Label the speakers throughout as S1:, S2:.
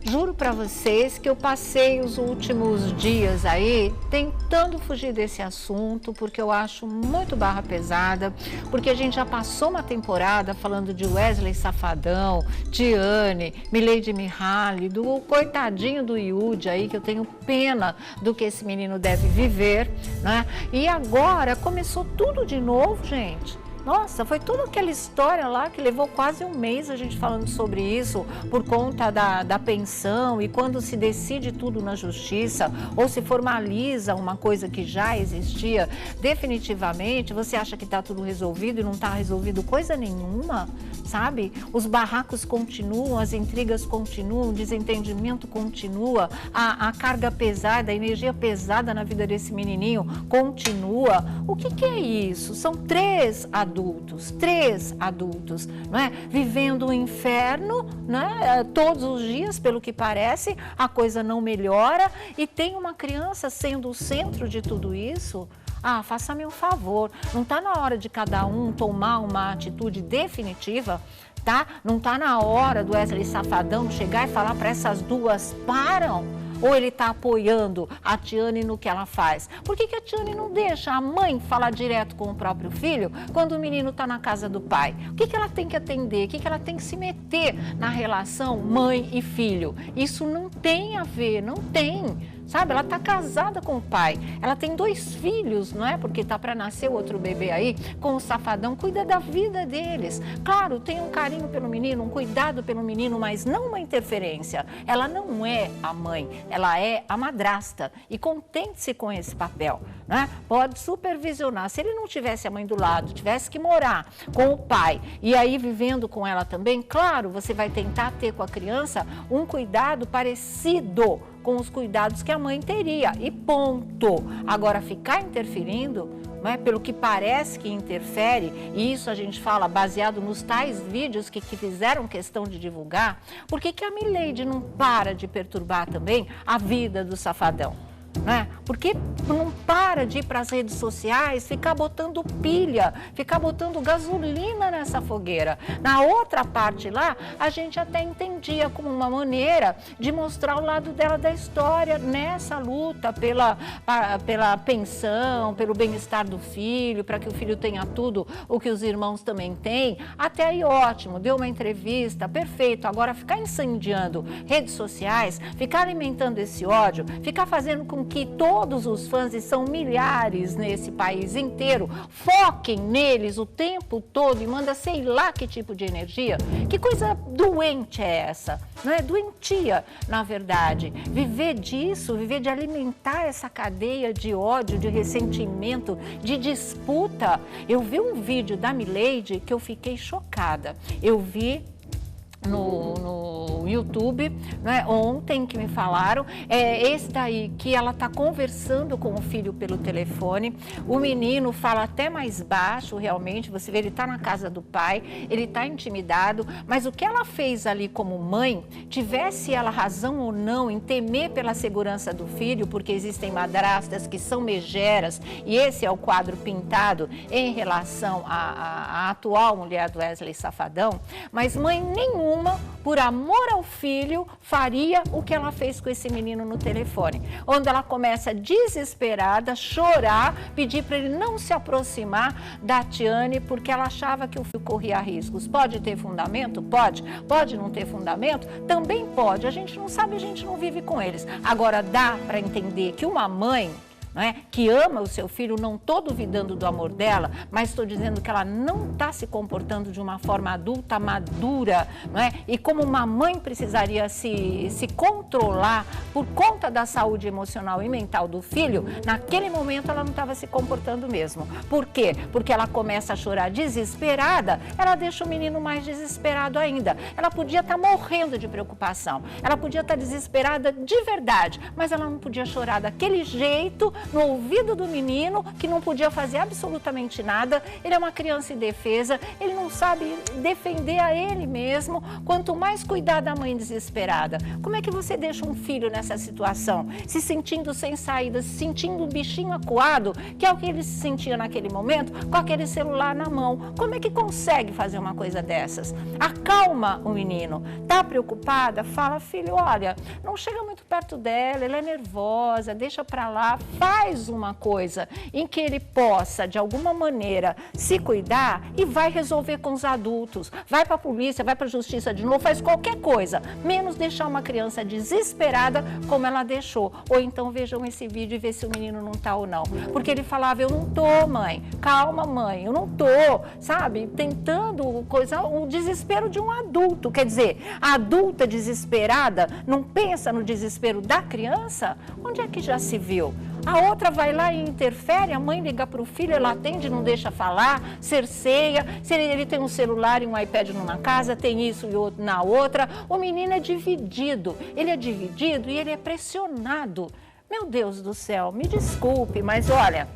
S1: Juro para vocês que eu passei os últimos dias aí tentando fugir desse assunto, porque eu acho muito barra pesada, porque a gente já passou uma temporada falando de Wesley Safadão, Tiane, Milady Mihaly, do coitadinho do Yudi aí, que eu tenho pena do que esse menino deve viver, né? E agora começou tudo de novo, gente. Nossa, foi toda aquela história lá que levou quase um mês a gente falando sobre isso, por conta da pensão, e quando se decide tudo na justiça, ou se formaliza uma coisa que já existia, definitivamente, você acha que está tudo resolvido e não está resolvido coisa nenhuma, sabe? Os barracos continuam, as intrigas continuam, o desentendimento continua, a carga pesada, a energia pesada na vida desse menininho continua. O que é isso? São três adultos, não é? Vivendo o inferno, né? Todos os dias, pelo que parece, a coisa não melhora e tem uma criança sendo o centro de tudo isso. Ah, faça-me um favor, não está na hora de cada um tomar uma atitude definitiva, tá? Não está na hora do Wesley Safadão chegar e falar para essas duas, param? Ou ele está apoiando a Tiane no que ela faz? Por que a Tiane não deixa a mãe falar direto com o próprio filho quando o menino está na casa do pai? O que ela tem que atender? O que ela tem que se meter na relação mãe e filho? Isso não tem a ver, não tem. Sabe, ela está casada com o pai, ela tem 2 filhos, não é? Porque está para nascer outro bebê aí, com o Safadão, cuida da vida deles. Claro, tem um carinho pelo menino, um cuidado pelo menino, mas não uma interferência. Ela não é a mãe, ela é a madrasta. E contente-se com esse papel, né? Pode supervisionar. Se ele não tivesse a mãe do lado, tivesse que morar com o pai e aí vivendo com ela também, claro, você vai tentar ter com a criança um cuidado parecido com os cuidados que a mãe teria, e ponto. Agora, ficar interferindo, não é? Pelo que parece que interfere, e isso a gente fala baseado nos tais vídeos que fizeram questão de divulgar, por que a Milady não para de perturbar também a vida do Safadão? Né? Porque não para de ir para as redes sociais, ficar botando pilha, ficar botando gasolina nessa fogueira. Na outra parte lá, a gente até entendia como uma maneira de mostrar o lado dela da história nessa luta pela pensão, pelo bem-estar do filho, para que o filho tenha tudo o que os irmãos também têm. Até aí ótimo, deu uma entrevista, perfeito. Agora ficar incendiando redes sociais, ficar alimentando esse ódio, ficar fazendo com que todos os fãs, e são milhares nesse país inteiro, foquem neles o tempo todo e manda sei lá que tipo de energia. Que coisa doente é essa? Não é doentia, na verdade. Viver disso, viver de alimentar essa cadeia de ódio, de ressentimento, de disputa. Eu vi um vídeo da Milady que eu fiquei chocada. Eu vi no YouTube, né, ontem que me falaram, esse daí que ela está conversando com o filho pelo telefone, o menino fala até mais baixo, realmente, você vê, ele está na casa do pai, ele está intimidado, mas o que ela fez ali como mãe, tivesse ela razão ou não em temer pela segurança do filho, porque existem madrastas que são megeras, e esse é o quadro pintado em relação à atual mulher do Wesley Safadão, mas mãe nenhuma, por amor ao filho, faria o que ela fez com esse menino no telefone, onde ela começa desesperada, chorar, pedir para ele não se aproximar da Tiane, porque ela achava que o filho corria riscos. Pode ter fundamento? Pode. Pode não ter fundamento? Também pode. A gente não sabe, a gente não vive com eles. Agora, dá para entender que uma mãe, não é, que ama o seu filho, não estou duvidando do amor dela, mas estou dizendo que ela não está se comportando de uma forma adulta, madura, não é? E como uma mãe precisaria se controlar por conta da saúde emocional e mental do filho, naquele momento ela não estava se comportando mesmo. Por quê? Porque ela começa a chorar desesperada, ela deixa o menino mais desesperado ainda. Ela podia estar morrendo de preocupação, ela podia estar desesperada de verdade, mas ela não podia chorar daquele jeito, no ouvido do menino, que não podia fazer absolutamente nada. Ele é uma criança indefesa, ele não sabe defender a ele mesmo, quanto mais cuidar da mãe desesperada. Como é que você deixa um filho nessa situação? Se sentindo sem saída, se sentindo um bichinho acuado, que é o que ele se sentia naquele momento, com aquele celular na mão. Como é que consegue fazer uma coisa dessas? Acalma o menino. Tá preocupada? Fala, filho, olha, não chega muito perto dela, ela é nervosa, deixa pra lá, faz uma coisa em que ele possa, de alguma maneira, se cuidar e vai resolver com os adultos. Vai pra polícia, vai pra justiça de novo, faz qualquer coisa, menos deixar uma criança desesperada como ela deixou. Ou então vejam esse vídeo e ver se o menino não tá ou não. Porque ele falava, eu não tô, mãe, calma, mãe, eu não tô, sabe? Tentando coisa, o desespero de um adulto. Quer dizer, a adulta desesperada não pensa no desespero da criança? Onde é que já se viu? A outra vai lá e interfere, a mãe liga para o filho, ela atende, não deixa falar, cerceia. Se ele tem um celular e um iPad numa casa, tem isso e outro na outra. O menino é dividido, ele é dividido e ele é pressionado. Meu Deus do céu, me desculpe, mas olha,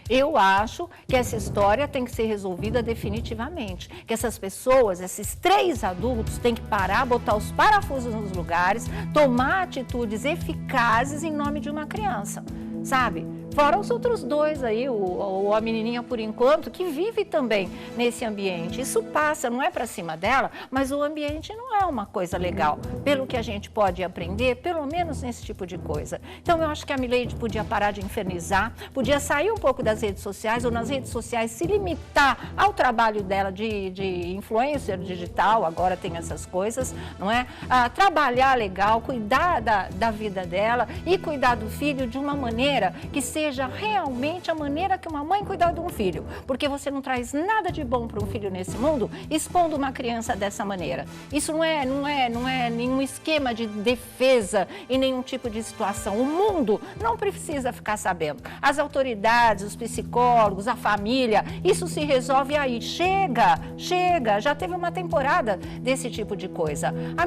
S1: eu acho que essa história tem que ser resolvida definitivamente. Que essas pessoas, esses 3 adultos, têm que parar, botar os parafusos nos lugares, tomar atitudes eficazes em nome de uma criança, sabe? Fora os outros 2 aí, a menininha por enquanto, que vive também nesse ambiente. Isso passa, não é para cima dela, mas o ambiente não é uma coisa legal. Pelo que a gente pode aprender, pelo menos nesse tipo de coisa. Então eu acho que a Mileide podia parar de infernizar, podia sair um pouco das redes sociais, ou nas redes sociais se limitar ao trabalho dela de influencer digital, agora tem essas coisas, não é? Trabalhar legal, cuidar da vida dela e cuidar do filho de uma maneira que seja realmente a maneira que uma mãe cuida de um filho, porque você não traz nada de bom para um filho nesse mundo expondo uma criança dessa maneira. Isso não é nenhum esquema de defesa em nenhum tipo de situação. O mundo não precisa ficar sabendo. As autoridades, os psicólogos, a família, isso se resolve aí. Chega, já teve uma temporada desse tipo de coisa. A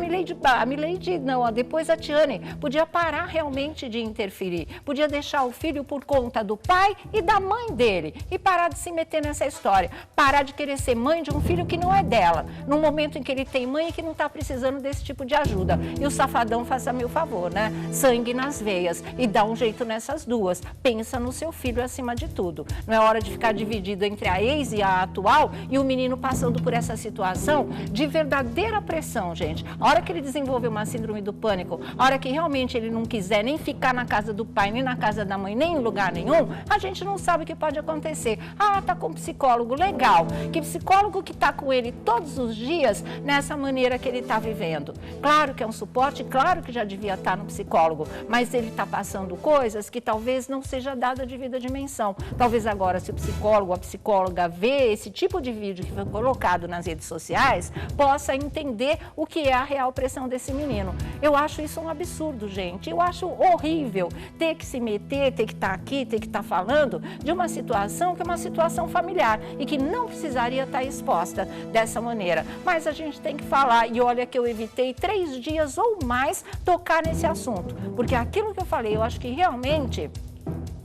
S1: Mileide não, depois a Tiane podia parar realmente de interferir, podia deixar o filho por conta do pai e da mãe dele e parar de se meter nessa história, parar de querer ser mãe de um filho que não é dela, no momento em que ele tem mãe e que não está precisando desse tipo de ajuda. E o safadão, faça-me o favor, né? Sangue nas veias e dá um jeito nessas duas. Pensa no seu filho acima de tudo. Não é hora de ficar dividido entre a ex e a atual e o menino passando por essa situação de verdadeira pressão, gente. A hora que ele desenvolver uma síndrome do pânico, a hora que realmente ele não quiser nem ficar na casa do pai, nem na casa da mãe, nem em lugar nenhum, a gente não sabe o que pode acontecer. Tá com um psicólogo, legal. Que psicólogo que tá com ele todos os dias nessa maneira que ele tá vivendo. Claro que é um suporte, claro que já devia estar no psicólogo, mas ele tá passando coisas que talvez não seja dada a devida dimensão. Talvez agora, se o psicólogo ou a psicóloga vê esse tipo de vídeo que foi colocado nas redes sociais, possa entender o que é a real pressão desse menino. Eu acho isso um absurdo, gente. Eu acho horrível ter que se meter, ter que estar aqui, ter que estar falando de uma situação que é uma situação familiar e que não precisaria estar exposta dessa maneira. Mas a gente tem que falar, e olha que eu evitei 3 dias ou mais tocar nesse assunto, porque aquilo que eu falei, eu acho que realmente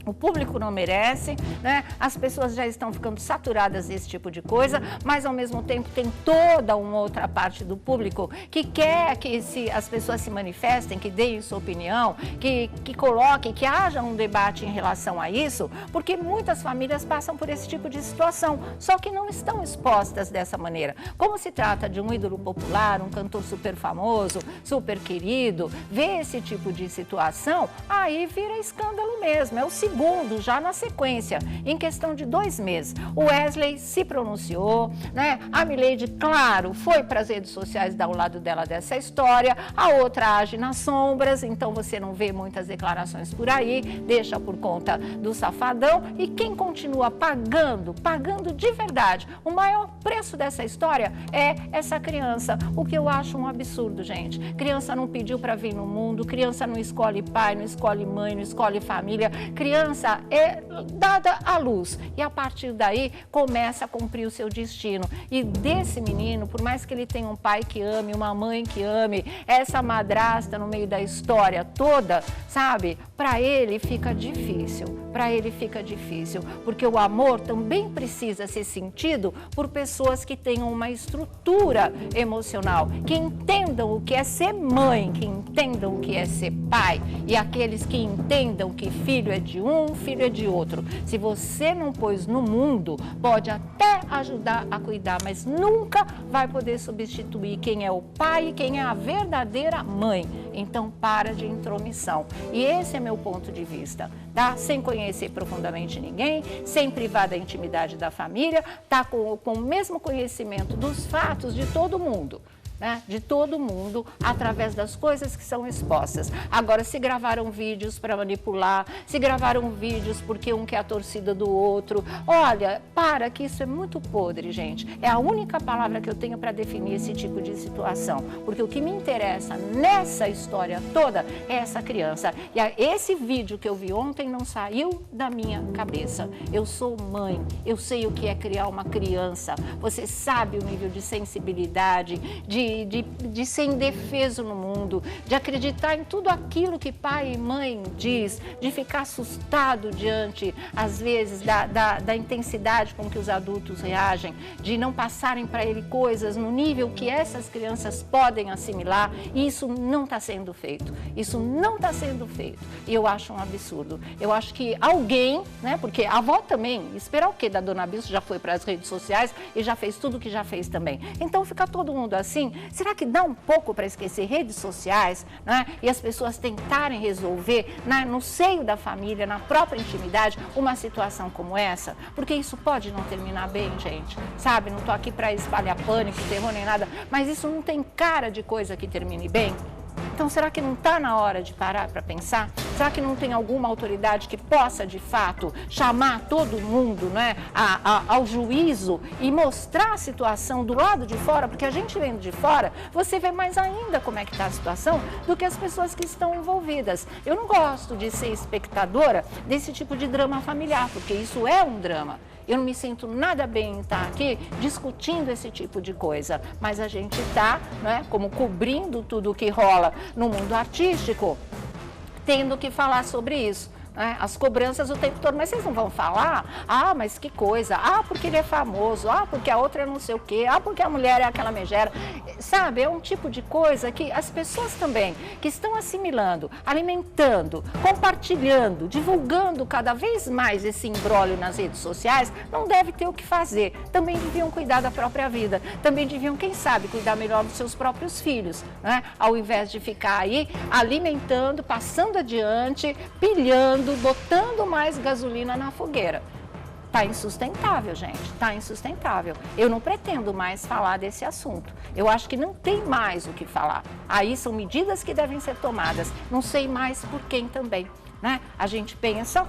S1: o público não merece, né? As pessoas já estão ficando saturadas desse tipo de coisa, mas ao mesmo tempo tem toda uma outra parte do público que quer que as pessoas se manifestem, que deem sua opinião, que coloquem, que haja um debate em relação a isso, porque muitas famílias passam por esse tipo de situação, só que não estão expostas dessa maneira. Como se trata de um ídolo popular, um cantor super famoso, super querido, ver esse tipo de situação, aí vira escândalo mesmo, é o segundo já na sequência, em questão de 2 meses. O Wesley se pronunciou, né? A Mileide, claro, foi para as redes sociais dar o lado dela dessa história, a outra age nas sombras, então você não vê muitas declarações por aí, deixa por conta do safadão, e quem continua pagando de verdade, o maior preço dessa história é essa criança, o que eu acho um absurdo, gente. Criança não pediu para vir no mundo, criança não escolhe pai, não escolhe mãe, não escolhe família, criança criança é dada à luz e a partir daí começa a cumprir o seu destino. E desse menino, por mais que ele tenha um pai que ame, uma mãe que ame, essa madrasta no meio da história toda, sabe? Para ele fica difícil, porque o amor também precisa ser sentido por pessoas que tenham uma estrutura emocional, que entendam o que é ser mãe, que entendam o que é ser pai e aqueles que entendam que filho é de um, filho é de outro. Se você não pôs no mundo, pode até ajudar a cuidar, mas nunca vai poder substituir quem é o pai e quem é a verdadeira mãe. Então, para de intromissão. E esse é meu ponto de vista, tá? Sem conhecer profundamente ninguém, sem privar da intimidade da família, tá com o mesmo conhecimento dos fatos de todo mundo. Né, de todo mundo, através das coisas que são expostas. Agora, se gravaram vídeos para manipular, se gravaram vídeos porque um quer a torcida do outro, olha, para que isso é muito podre, gente. É a única palavra que eu tenho para definir esse tipo de situação, porque o que me interessa nessa história toda é essa criança. E esse vídeo que eu vi ontem não saiu da minha cabeça. Eu sou mãe, eu sei o que é criar uma criança, você sabe o nível de sensibilidade, de ser indefeso no mundo, de acreditar em tudo aquilo que pai e mãe diz, de ficar assustado diante, às vezes, da intensidade com que os adultos reagem, de não passarem para ele coisas no nível que essas crianças podem assimilar, e isso não está sendo feito. Isso não está sendo feito. E eu acho um absurdo. Eu acho que alguém, né, porque a avó também, esperar o quê da dona Bilce, já foi para as redes sociais e já fez tudo o que já fez também. Então fica todo mundo assim. Será que dá um pouco para esquecer redes sociais, né? E as pessoas tentarem resolver no seio da família, na própria intimidade, uma situação como essa? Porque isso pode não terminar bem, gente. Sabe, não estou aqui para espalhar pânico, terror nem nada, mas isso não tem cara de coisa que termine bem. Então, será que não está na hora de parar para pensar? Será que não tem alguma autoridade que possa, de fato, chamar todo mundo, né, ao juízo e mostrar a situação do lado de fora? Porque a gente vendo de fora, você vê mais ainda como é que está a situação do que as pessoas que estão envolvidas. Eu não gosto de ser espectadora desse tipo de drama familiar, porque isso é um drama. Eu não me sinto nada bem em estar aqui discutindo esse tipo de coisa, mas a gente está, né, como cobrindo tudo o que rola no mundo artístico, tendo que falar sobre isso. As cobranças o tempo todo, mas vocês não vão falar? Ah, mas que coisa, porque ele é famoso, porque a outra é não sei o quê, porque a mulher é aquela megera, sabe, é um tipo de coisa que as pessoas também, que estão assimilando, alimentando, compartilhando, divulgando cada vez mais esse imbróglio nas redes sociais, não deve ter o que fazer, também deviam cuidar da própria vida, também deviam, quem sabe, cuidar melhor dos seus próprios filhos, né? Ao invés de ficar aí alimentando, passando adiante, pilhando, botando mais gasolina na fogueira. Tá insustentável, gente, tá insustentável. Eu não pretendo mais falar desse assunto. Eu acho que não tem mais o que falar. Aí são medidas que devem ser tomadas. Não sei mais por quem também. Né? A gente pensa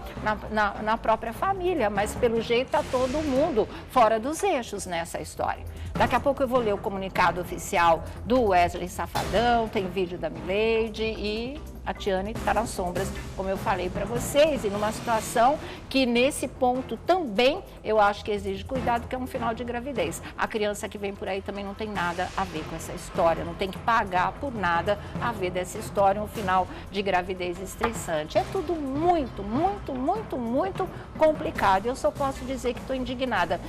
S1: na própria família, mas pelo jeito está todo mundo fora dos eixos nessa história. Daqui a pouco eu vou ler o comunicado oficial do Wesley Safadão, tem vídeo da Mileide e a Tiane está nas sombras, como eu falei para vocês, e numa situação que nesse ponto também eu acho que exige cuidado, que é um final de gravidez. A criança que vem por aí também não tem nada a ver com essa história, não tem que pagar por nada a ver dessa história, um final de gravidez estressante. É tudo muito, muito, muito, muito complicado. Eu só posso dizer que estou indignada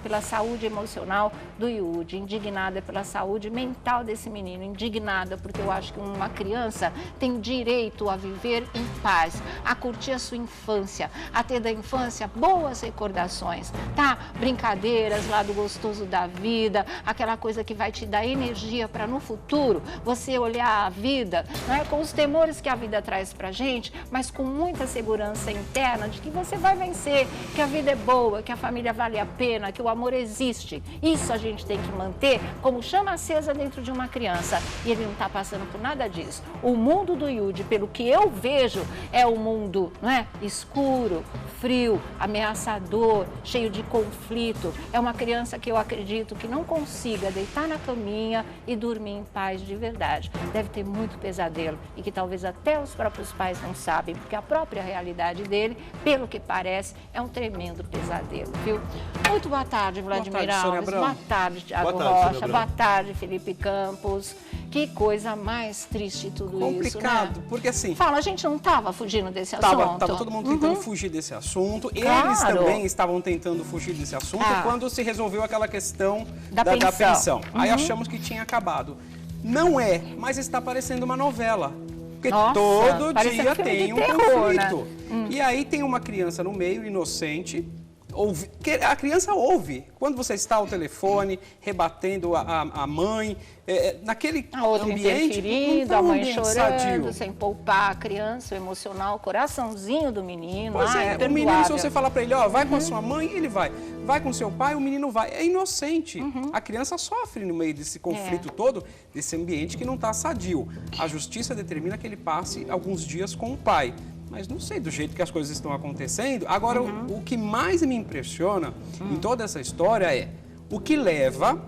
S1: pela saúde emocional do Yudi, indignada pela saúde mental desse menino, indignada porque eu acho que uma criança tem direito a viver em paz, a curtir a sua infância, a ter da infância boas recordações, tá? Brincadeiras, lado gostoso da vida, aquela coisa que vai te dar energia para no futuro você olhar a vida, né, com os temores que a vida traz pra gente, mas com muita segurança interna de que você vai vencer, que a vida é boa, que a família vale a pena, que o amor existe. Isso a gente tem que manter como chama acesa dentro de uma criança. E ele não está passando por nada disso. O mundo do Yudi, pelo que eu vejo, é um mundo, não é, escuro, frio, ameaçador, cheio de conflito. É uma criança que eu acredito que não consiga deitar na caminha e dormir em paz de verdade. Deve ter muito pesadelo e que talvez até os próprios pais não sabem, porque a própria realidade dele, pelo que parece, é um tremendo pesadelo, viu? Muito boa tarde, Vladimir Alves. Boa tarde, Thiago Rocha. Boa tarde, Felipe Campos. Que coisa mais triste tudo isso, né?
S2: Complicado, porque assim...
S1: Fala, a gente não estava fugindo desse assunto?
S2: Tava todo mundo tentando fugir desse assunto.
S1: Claro.
S2: Eles também estavam tentando fugir desse assunto quando se resolveu aquela questão
S1: da
S2: pensão. Aí achamos que tinha acabado. Não é, mas está parecendo uma novela. Porque todo dia tem um conflito. Né? E aí tem uma criança no meio, inocente... A criança ouve. Quando você está ao telefone, rebatendo a mãe, naquele ambiente,
S1: interferindo, a mãe chorando, sem poupar a criança, o emocional, o coraçãozinho do menino.
S2: Pois o menino, se você falar para ele, ó, vai com a sua mãe, ele vai. Vai com seu pai, o menino vai. É inocente. A criança sofre no meio desse conflito todo, desse ambiente que não está sadio. A justiça determina que ele passe alguns dias com o pai. Mas não sei do jeito que as coisas estão acontecendo. Agora, o que mais me impressiona em toda essa história é o que leva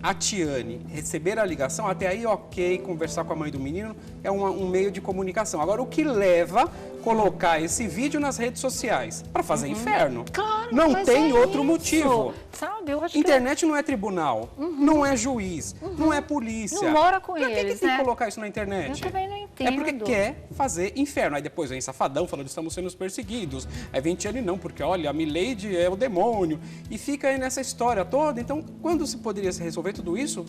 S2: a Tiane receber a ligação, até aí ok, conversar com a mãe do menino é um meio de comunicação. Agora, o que leva colocar esse vídeo nas redes sociais? Para fazer inferno.
S1: Claro,
S2: não tem outro motivo.
S1: Sabe, eu acho
S2: internet não é tribunal, não é juiz, não é polícia.
S1: Não mora com
S2: eles,
S1: que
S2: tem que colocar isso na internet?
S1: Eu também não entendo.
S2: É porque quer fazer inferno. Aí depois vem Safadão falando que estamos sendo perseguidos. Aí vem Tiane não, porque olha, a Milady é o demônio. E fica aí nessa história toda. Então, quando se poderia se resolver tudo isso?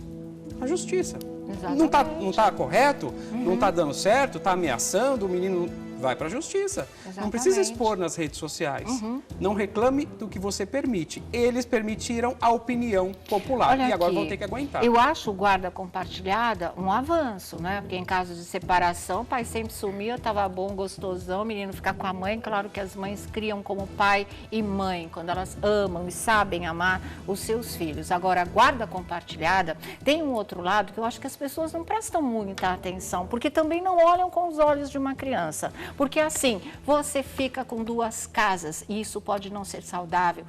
S2: A justiça.
S1: Exatamente.
S2: Não está correto, não está dando certo, está ameaçando, o menino vai para a justiça.
S1: Exatamente.
S2: Não precisa expor nas redes sociais. Não reclame do que você permite. Eles permitiram a opinião popular.
S1: Olha
S2: e agora
S1: aqui,
S2: vão ter que aguentar.
S1: Eu acho guarda compartilhada um avanço, né? Porque em caso de separação, o pai sempre sumia, estava bom, gostosão, o menino ficar com a mãe. Claro que as mães criam como pai e mãe, quando elas amam e sabem amar os seus filhos. Agora, a guarda compartilhada tem um outro lado que eu acho que as pessoas não prestam muita atenção, porque também não olham com os olhos de uma criança. Porque assim, você fica com duas casas e isso pode não ser saudável.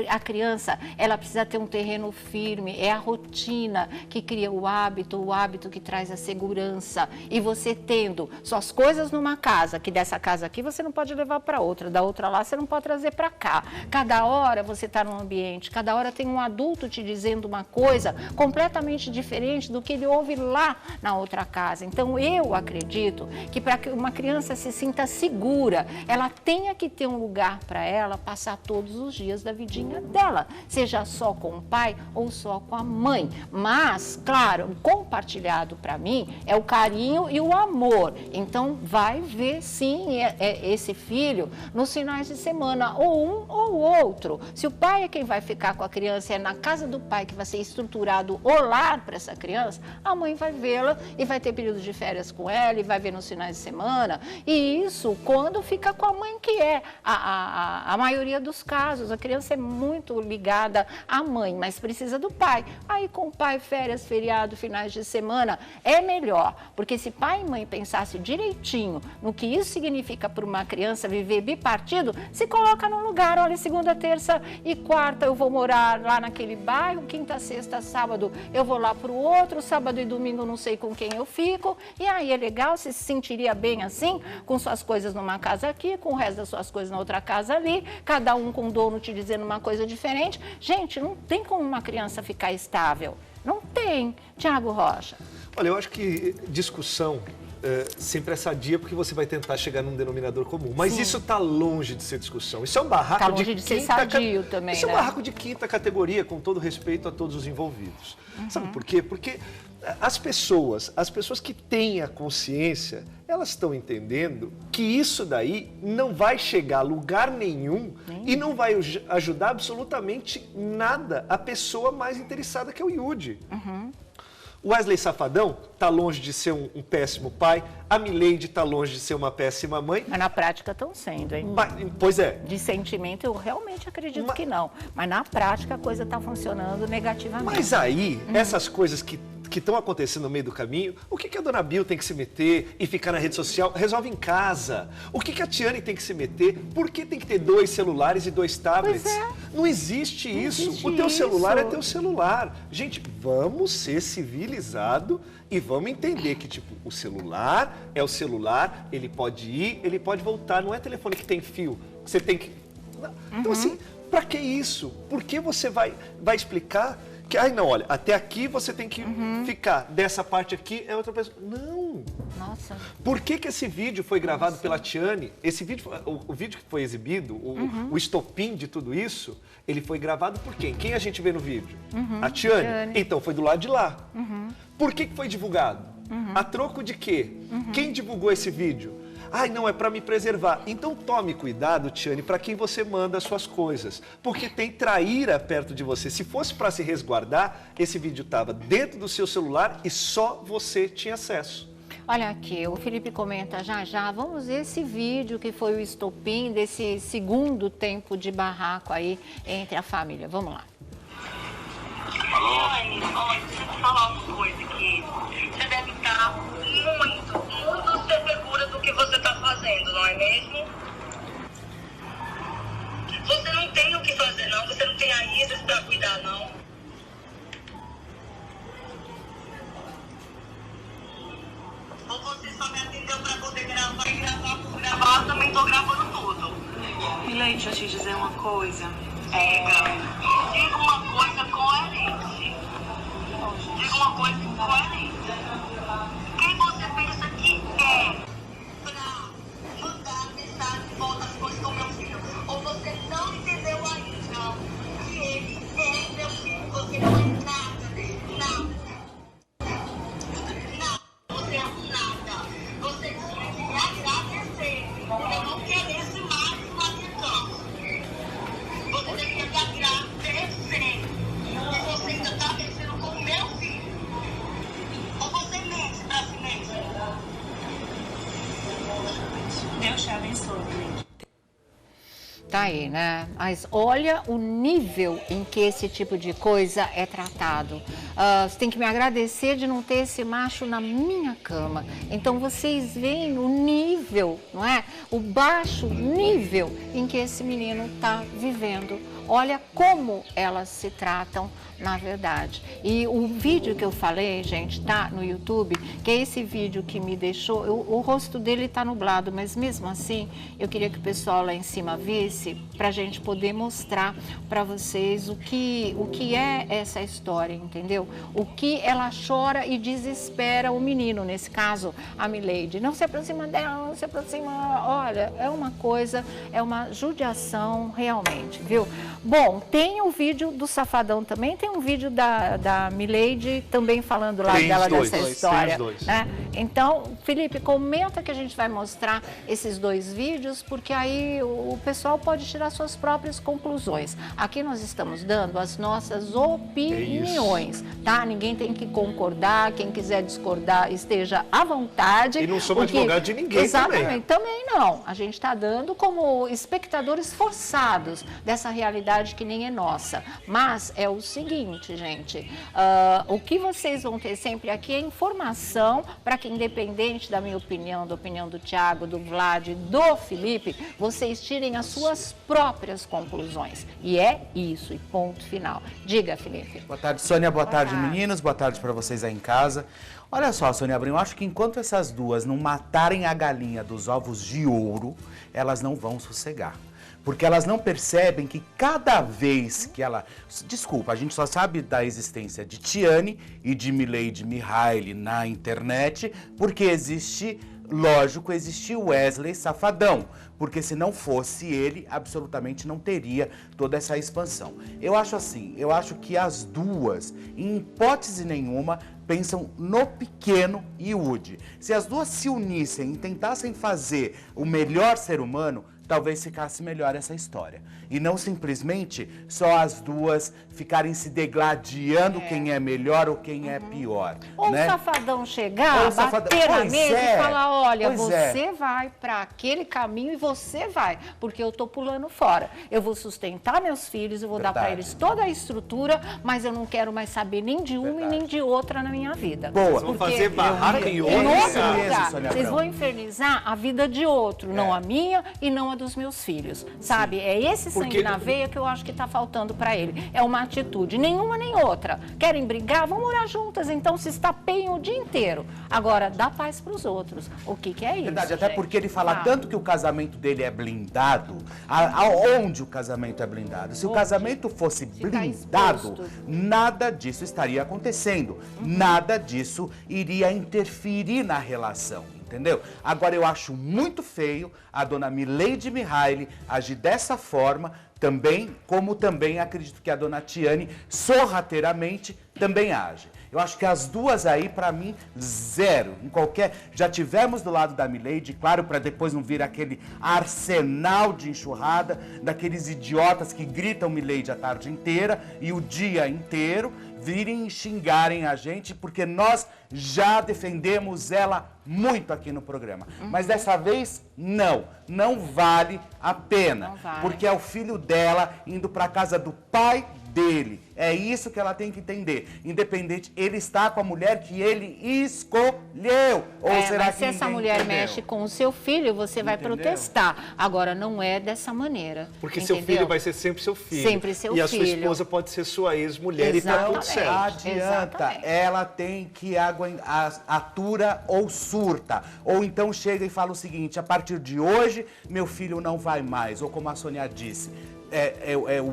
S1: A criança, ela precisa ter um terreno firme, é a rotina que cria o hábito que traz a segurança. E você tendo suas coisas numa casa, que dessa casa aqui você não pode levar para outra, da outra lá você não pode trazer para cá. Cada hora você está num ambiente, cada hora tem um adulto te dizendo uma coisa completamente diferente do que ele ouve lá na outra casa. Então eu acredito que para que uma criança se sinta segura, ela tenha que ter um lugar para ela passar todos os dias da vidinha dela, seja só com o pai ou só com a mãe. Mas, claro, compartilhado para mim é o carinho e o amor. Então, vai ver sim esse filho nos finais de semana, ou um ou outro. Se o pai é quem vai ficar com a criança, é na casa do pai que vai ser estruturado o lar para essa criança, a mãe vai vê-la e vai ter período de férias com ela e vai ver nos finais de semana. E isso quando fica com a mãe, que é a maioria dos casos. A criança é muito ligada à mãe, mas precisa do pai. Aí com o pai, férias, feriado, finais de semana, é melhor. Porque se pai e mãe pensassem direitinho no que isso significa para uma criança viver bipartido, se coloca num lugar, olha, segunda, terça e quarta eu vou morar lá naquele bairro, quinta, sexta, sábado eu vou lá para o outro, sábado e domingo não sei com quem eu fico. E aí é legal, se sentiria bem assim, com suas coisas numa casa aqui, com o resto das suas coisas na outra casa ali, cada um com o dono te dizendo uma coisa diferente. Gente, não tem como uma criança ficar estável. Não tem. Thiago Rocha.
S3: Olha, eu acho que discussão sempre é sadia, porque você vai tentar chegar num denominador comum. Mas isso está longe de ser discussão. Isso é um barraco
S1: tá longe de ser sadio também,
S3: isso é um barraco de quinta categoria, com todo respeito a todos os envolvidos. Sabe por quê? Porque as pessoas que têm a consciência, elas estão entendendo que isso daí não vai chegar a lugar nenhum e não vai ajudar absolutamente nada a pessoa mais interessada, que é o Yudi. O Wesley Safadão está longe de ser um péssimo pai, a Milady está longe de ser uma péssima mãe.
S1: Mas na prática estão sendo, hein?
S3: Pois é.
S1: De sentimento eu realmente acredito que não. Mas na prática a coisa está funcionando negativamente.
S3: Mas aí, essas coisas que que estão acontecendo no meio do caminho, o que a dona Bill tem que se meter e ficar na rede social? Resolve em casa. O que a Tiane tem que se meter? Por que tem que ter 2 celulares e 2 tablets? Não existe isso. O teu celular é teu celular. Gente, vamos ser civilizados e vamos entender que, tipo, o celular é o celular, ele pode ir, ele pode voltar. Não é telefone que tem fio, você tem que... Então, assim, pra que isso? Por que você vai explicar que, ai, não, olha, até aqui você tem que ficar, dessa parte aqui é outra pessoa. Não.
S1: Nossa.
S3: Por que esse vídeo foi gravado pela Tiane? Esse vídeo, o vídeo que foi exibido, o estopim de tudo isso, ele foi gravado por quem? Quem a gente vê no vídeo? A Tiane. Então, foi do lado de lá. Por que foi divulgado? A troco de quê? Quem divulgou esse vídeo? Ai, não, é para me preservar. Então tome cuidado, Tiane, para quem você manda as suas coisas. Porque tem traíra perto de você. Se fosse para se resguardar, esse vídeo estava dentro do seu celular e só você tinha acesso.
S1: Olha aqui, o Felipe comenta já, vamos ver esse vídeo que foi o estopim desse segundo tempo de barraco aí entre a família. Vamos lá.
S4: Olha, deixa eu te falar uma coisa aqui. Você deve estar muito segura do que você está fazendo, não é mesmo? Você não tem o que fazer, não. Você não tem a Isis para cuidar, não. Ou você só me atendeu para poder gravar e gravar por gravar, também estou gravando tudo.
S5: Milady, deixa eu te dizer uma coisa.
S4: Diga uma coisa coerente. Diga uma coisa coerente. Quem você pensa que é pra mandar mensagem de volta as coisas com meu filho? Ou você não entendeu ainda que ele é meu filho? Você não é nada dele, nada. Nada. Você é nada. Você tinha que me agradecer por eu não querer esse máximo aqui tanto. Você deveria me agradecer. E você ainda tá mexendo com o meu filho. Ou você mente pra si mesmo?
S5: Deus te abençoe, Milady.
S1: Tá aí, né? Mas olha o nível em que esse tipo de coisa é tratado. Você tem que me agradecer de não ter esse macho na minha cama. Então vocês veem o nível, não é? O baixo nível em que esse menino está vivendo. Olha como elas se tratam, na verdade. E o vídeo que eu falei, gente, tá no YouTube, que é esse vídeo que me deixou... O rosto dele tá nublado, mas mesmo assim, eu queria que o pessoal lá em cima visse, pra gente poder mostrar pra vocês o que é essa história, entendeu? O que ela chora e desespera o menino, nesse caso, a Milady. Não se aproxima dela, não se aproxima... Olha, é uma coisa, é uma judiação realmente, viu? Bom, tem o vídeo do Safadão também, tem um vídeo da Milady também falando lá dela dessa história. Né? Então, Felipe, comenta que a gente vai mostrar esses 2 vídeos, porque aí o pessoal pode tirar suas próprias conclusões. Aqui nós estamos dando as nossas opiniões, tá? Ninguém tem que concordar, quem quiser discordar esteja à vontade.
S3: E não somos advogados de ninguém.
S1: Exatamente, também não. A gente está dando como espectadores forçados dessa realidade que nem é nossa. Mas é o seguinte, gente, o que vocês vão ter sempre aqui é informação para que, independente da minha opinião, da opinião do Thiago, do Vlad, do Felipe, vocês tirem as suas próprias conclusões. E é isso, e ponto final. Diga, Felipe.
S6: Boa tarde, Sônia. Boa tarde, meninos. Boa tarde para vocês aí em casa. Olha só, Sônia Abrão, eu acho que enquanto essas duas não matarem a galinha dos ovos de ouro, elas não vão sossegar. Porque elas não percebem que cada vez que ela... Desculpa, a gente só sabe da existência de Tiane e de Milady Mihaly na internet, porque existe, lógico, existe Wesley Safadão. Porque se não fosse ele, absolutamente não teria toda essa expansão. Eu acho assim, eu acho que as duas, em hipótese nenhuma, pensam no pequeno Yudi. Se as duas se unissem e tentassem fazer o melhor ser humano, talvez ficasse melhor essa história. E não simplesmente só as duas ficarem se degladiando quem é melhor ou quem é pior.
S1: Ou
S6: né?
S1: o Safadão chegar, bater na mesa e falar, olha,
S6: Pois
S1: você vai para aquele caminho e você vai, porque eu tô pulando fora. Eu vou sustentar meus filhos, eu vou dar para
S6: Verdade.
S1: eles toda a estrutura, mas eu não quero mais saber nem de uma e nem de outra na minha vida.
S6: Boa.
S3: Vocês vão fazer barraca em
S1: Em
S3: outro
S1: outro
S3: lugar.
S1: lugar.
S6: Sônia
S1: Vocês
S6: Abrão.
S1: vão infernizar a vida de outro, não a minha e não a dos meus filhos, sabe? É esse sangue
S3: Porque-
S1: na veia que eu acho que tá faltando para ele. É uma atitude, nenhuma nem outra. Querem brigar? Vão morar juntas, então se estapeiem o dia inteiro. Agora, dá paz para os outros. O que é isso,
S6: Verdade, até
S1: gente?
S6: porque ele fala
S1: Sabe?
S6: tanto que o casamento dele é blindado. Aonde o casamento é blindado? Se o
S1: Onde?
S6: casamento fosse
S1: Fica
S6: blindado,
S1: exposto.
S6: nada disso estaria acontecendo. Nada disso iria interferir na relação. Entendeu? Agora, eu acho muito feio a dona Mileide Mihaly agir dessa forma, também, como também acredito que a dona Tiane, sorrateiramente, também age. Eu acho que as duas aí, pra mim, zero. Em qualquer... Já tivemos do lado da Mileide, claro, pra depois não vir aquele arsenal de enxurrada, daqueles idiotas que gritam Mileide a tarde inteira e o dia inteiro, virem e xingarem a gente, porque nós já defendemos ela muito aqui no programa. Mas dessa vez, não vale a pena.
S1: Não vale.
S6: Porque é o filho dela indo para casa do pai dele. É isso que ela tem que entender. Independente, ele está com a mulher que ele escolheu. Ou será
S1: mas
S6: que
S1: se essa
S6: ninguém
S1: mulher
S6: entendeu?
S1: mexe com o seu filho, você vai
S6: Entendeu?
S1: protestar. Agora, não é dessa maneira.
S3: Porque seu
S1: entendeu?
S3: filho vai ser sempre seu filho.
S1: Sempre seu
S3: e a sua
S1: filho.
S3: esposa pode ser sua ex-mulher e tá tudo
S1: Exatamente.
S3: certo.
S6: Adianta,
S1: Exatamente.
S6: ela tem que atura ou surta. Ou então chega e fala o seguinte, a partir de hoje, meu filho não vai mais. Ou como a Sônia disse,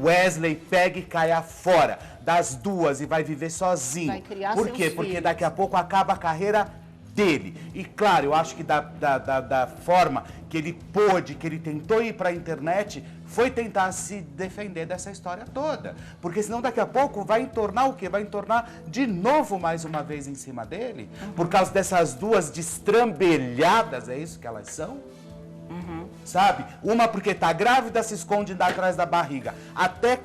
S6: Wesley pega e cai fora das duas e vai viver sozinho.
S1: Vai criar
S6: Por
S1: seus
S6: quê? Porque
S1: filhos.
S6: daqui a pouco acaba a carreira dele. E claro, eu acho que da forma que ele pôde, que ele tentou ir para a internet, foi tentar se defender dessa história toda. Porque senão daqui a pouco vai entornar o quê? Vai entornar de novo mais uma vez em cima dele, por causa dessas duas destrambelhadas, é isso que elas são? Sabe? Uma porque tá grávida, se esconde atrás da barriga. Até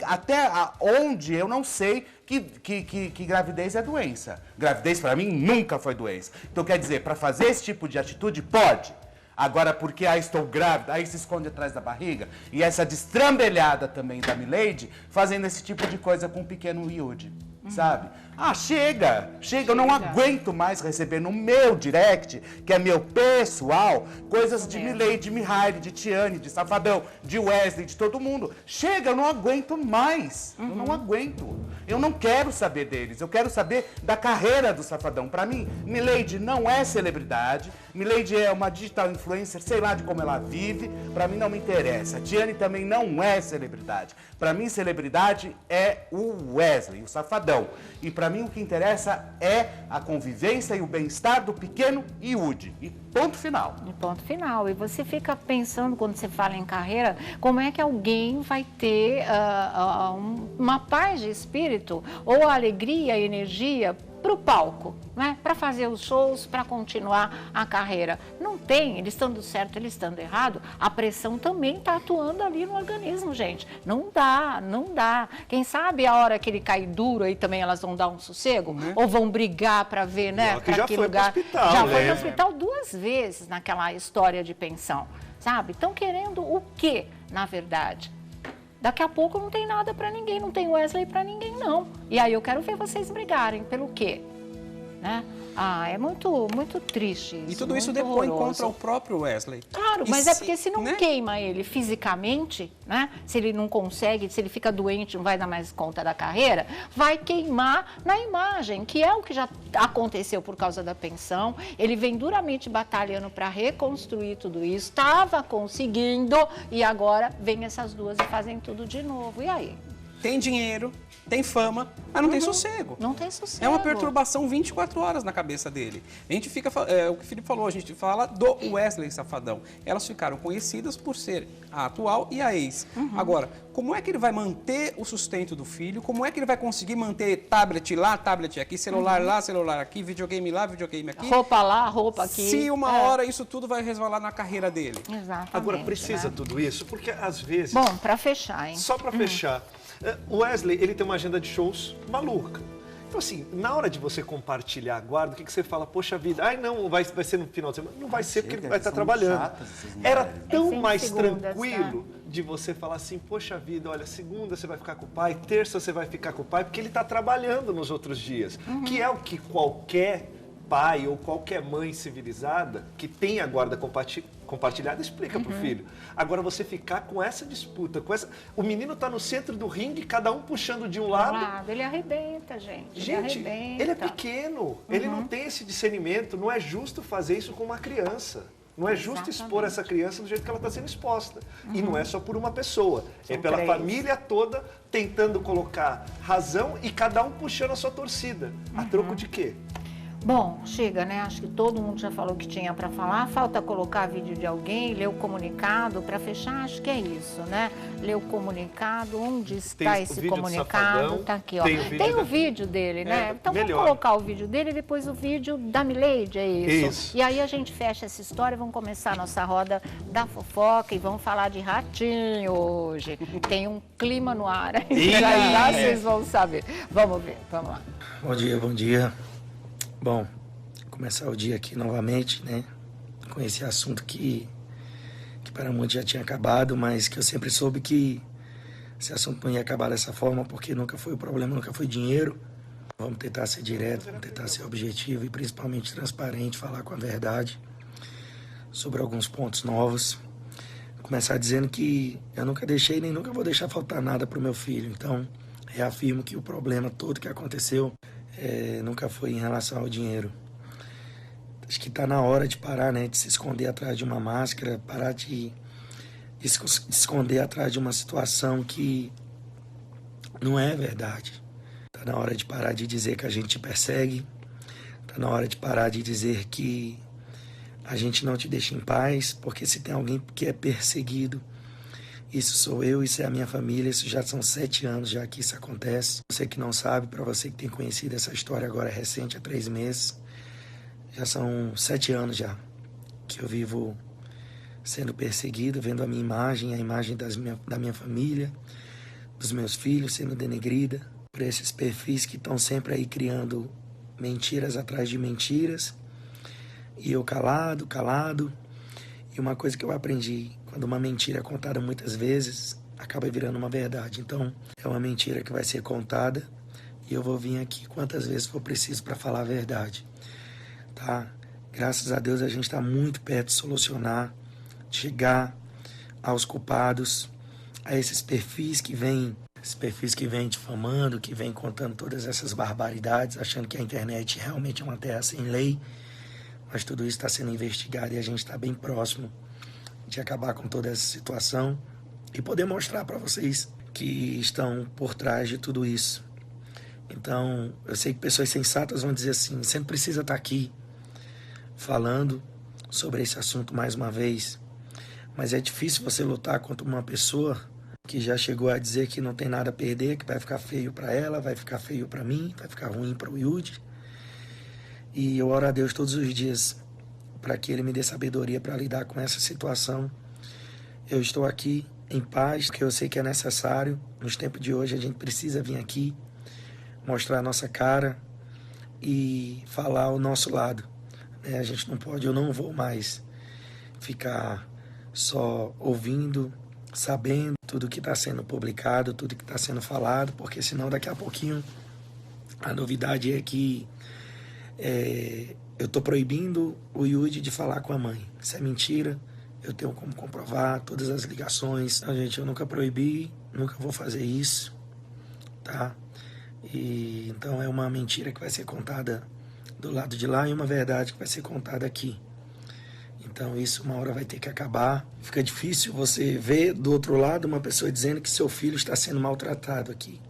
S6: onde eu não sei que gravidez é doença. Gravidez, pra mim, nunca foi doença. Então, quer dizer, pra fazer esse tipo de atitude, pode. Agora, porque estou grávida, aí se esconde atrás da barriga. E essa destrambelhada também da Mileide, fazendo esse tipo de coisa com o pequeno Yudi. Sabe? Chega, eu não aguento mais receber no meu direct, que é meu pessoal, coisas de Mileide, Mihaly, de Tiane, de Safadão, de Wesley, de todo mundo. Chega, eu não aguento mais. Eu não aguento. Eu não quero saber deles, eu quero saber da carreira do Safadão. Pra mim, Mileide não é celebridade, Mileide é uma digital influencer, sei lá de como ela vive, pra mim não me interessa. Tiane também não é celebridade. Pra mim, celebridade é o Wesley, o Safadão. E pra mim o que interessa é a convivência e o bem-estar do pequeno Yudi. E ponto final.
S1: E ponto final. E você fica pensando, quando você fala em carreira, como é que alguém vai ter uma paz de espírito ou a alegria, a energia para o palco, né? Para fazer os shows, para continuar a carreira. Não tem, eles estando certo, eles estando errado, a pressão também está atuando ali no organismo, gente. Não dá. Quem sabe a hora que ele cai duro aí também elas vão dar um sossego? Ou vão brigar para ver, né?
S3: Que já
S1: que
S3: foi
S1: lugar.
S3: pro hospital,
S1: já
S3: né?
S1: foi pro hospital 2 vezes naquela história de pensão, sabe? Estão querendo o quê, na verdade? Daqui a pouco não tem nada para ninguém, não tem Wesley para ninguém, não. E aí eu quero ver vocês brigarem. Pelo quê? Né? É muito triste isso.
S2: E tudo isso
S1: muito
S2: depõe
S1: horroroso.
S2: contra o próprio Wesley.
S1: Claro,
S2: E
S1: mas é porque se não
S2: né?
S1: queima ele fisicamente, né? Se ele não consegue, se ele fica doente, não vai dar mais conta da carreira, vai queimar na imagem, que é o que já aconteceu por causa da pensão. Ele vem duramente batalhando para reconstruir tudo isso, estava conseguindo e agora vem essas duas e fazem tudo de novo. E aí?
S2: Tem dinheiro, tem fama, mas não tem sossego.
S1: Não tem sossego.
S2: É uma perturbação 24 horas na cabeça dele. A gente fica, o que o Felipe falou, a gente fala do Wesley Safadão. Elas ficaram conhecidas por ser a atual e a ex. Agora, como é que ele vai manter o sustento do filho? Como é que ele vai conseguir manter tablet lá, tablet aqui, celular lá, celular aqui, videogame lá, videogame aqui?
S1: Roupa lá, roupa aqui.
S2: Se uma hora isso tudo vai resvalar na carreira dele.
S1: Exatamente.
S3: Agora, precisa
S1: né?
S3: tudo isso? Porque às vezes...
S1: Bom, para fechar, hein?
S3: Só para fechar, o Wesley, ele tem uma agenda de shows maluca. Então, assim, na hora de você compartilhar a guarda, o que você fala? Poxa vida, ai não, vai ser no final de semana. Não vai ser porque ele vai estar trabalhando. Era tão mais tranquilo de você falar assim, poxa vida, olha, segunda você vai ficar com o pai, terça você vai ficar com o pai, porque ele está trabalhando nos outros dias. Que é o que qualquer pai ou qualquer mãe civilizada que tem a guarda compartilhada explica para o filho. Agora você ficar com essa disputa, o menino está no centro do ringue, cada um puxando de um lado.
S1: Ele arrebenta, gente.
S3: Ele é pequeno, ele não tem esse discernimento, não é justo fazer isso com uma criança. Não é justo expor essa criança do jeito que ela está sendo exposta. E não é só por uma pessoa, é pela família toda tentando colocar razão e cada um puxando a sua torcida. A troco de quê?
S1: Bom, chega, né? Acho que todo mundo já falou o que tinha para falar. Falta colocar vídeo de alguém, ler o comunicado para fechar. Acho que é isso, né? Ler o comunicado. Onde está esse comunicado? Tá aqui, ó. Tem o vídeo dele, né? Então vamos colocar o vídeo dele e depois o vídeo da Mileide, é isso? E aí a gente fecha essa história, vamos começar a nossa roda da fofoca e vamos falar de ratinho hoje. Tem um clima no ar. Já vocês vão saber. Vamos ver, vamos lá.
S7: Bom dia, bom dia. Bom, começar o dia aqui novamente, né, com esse assunto que para muitos já tinha acabado, mas que eu sempre soube que esse assunto não ia acabar dessa forma, porque nunca foi o problema, nunca foi dinheiro. Vamos tentar ser direto, vamos tentar ser objetivo e principalmente transparente, falar com a verdade sobre alguns pontos novos. Começar dizendo que eu nunca deixei nem nunca vou deixar faltar nada para o meu filho, então reafirmo que o problema todo que aconteceu nunca foi em relação ao dinheiro. Acho que está na hora de parar, né, de se esconder atrás de uma máscara, parar de se esconder atrás de uma situação que não é verdade. Está na hora de parar de dizer que a gente te persegue, está na hora de parar de dizer que a gente não te deixa em paz, porque se tem alguém que é perseguido, isso sou eu, isso é a minha família, isso já são 7 anos já que isso acontece. Você que não sabe, para você que tem conhecido essa história agora é recente, há 3 meses, já são 7 anos já que eu vivo sendo perseguido, vendo a minha imagem, a imagem da minha família, dos meus filhos sendo denegrida por esses perfis que estão sempre aí criando mentiras atrás de mentiras. E eu calado. E uma coisa que eu aprendi, quando uma mentira é contada muitas vezes, acaba virando uma verdade. Então, é uma mentira que vai ser contada e eu vou vir aqui quantas vezes for preciso para falar a verdade, tá? Graças a Deus a gente está muito perto de solucionar, de chegar aos culpados, a esses perfis que vêm difamando, que vêm contando todas essas barbaridades, achando que a internet realmente é uma terra sem lei. Mas tudo isso está sendo investigado e a gente está bem próximo de acabar com toda essa situação e poder mostrar para vocês que estão por trás de tudo isso. Então, eu sei que pessoas sensatas vão dizer assim, você não precisa estar aqui falando sobre esse assunto mais uma vez, mas é difícil você lutar contra uma pessoa que já chegou a dizer que não tem nada a perder, que vai ficar feio para ela, vai ficar feio para mim, vai ficar ruim para o Yudi. E eu oro a Deus todos os dias para que Ele me dê sabedoria para lidar com essa situação. Eu estou aqui em paz, porque eu sei que é necessário. Nos tempos de hoje a gente precisa vir aqui, mostrar a nossa cara e falar o nosso lado. A gente não pode, eu não vou mais ficar só ouvindo, sabendo tudo que está sendo publicado, tudo que está sendo falado, porque senão daqui a pouquinho a novidade é que eu estou proibindo o Yudi de falar com a mãe. Isso é mentira, eu tenho como comprovar todas as ligações. Então, gente, eu nunca proibi, nunca vou fazer isso, tá? E então é uma mentira que vai ser contada do lado de lá e uma verdade que vai ser contada aqui. Então isso uma hora vai ter que acabar. Fica difícil você ver do outro lado uma pessoa dizendo que seu filho está sendo maltratado aqui.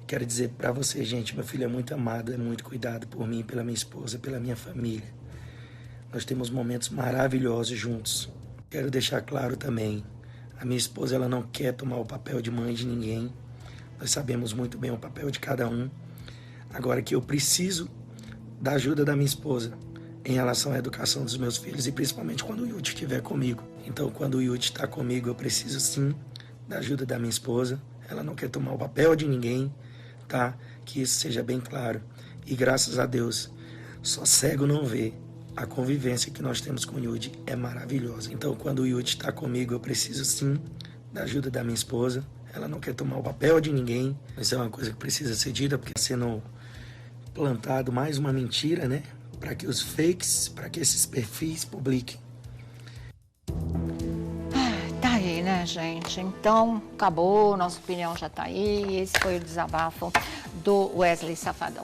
S7: Quero dizer para você, gente, meu filho é muito amado, é muito cuidado por mim, pela minha esposa, pela minha família. Nós temos momentos maravilhosos juntos. Quero deixar claro também, a minha esposa ela não quer tomar o papel de mãe de ninguém. Nós sabemos muito bem o papel de cada um. Agora que eu preciso da ajuda da minha esposa em relação à educação dos meus filhos e principalmente quando o Yudi estiver comigo. Então, quando o Yudi está comigo, eu preciso sim da ajuda da minha esposa. Ela não quer tomar o papel de ninguém. tá? Que isso seja bem claro. E graças a Deus, só cego não vê. A convivência que nós temos com o Yudi é maravilhosa. Então, quando o Yudi está comigo, eu preciso sim da ajuda da minha esposa. Ela não quer tomar o papel de ninguém. Isso é uma coisa que precisa ser dita, porque está sendo plantado mais uma mentira, né? Para que os fakes, para que esses perfis publiquem.
S1: Tá aí, né, gente? Então, acabou, nossa opinião já tá aí. Esse foi o desabafo do Wesley Safadão.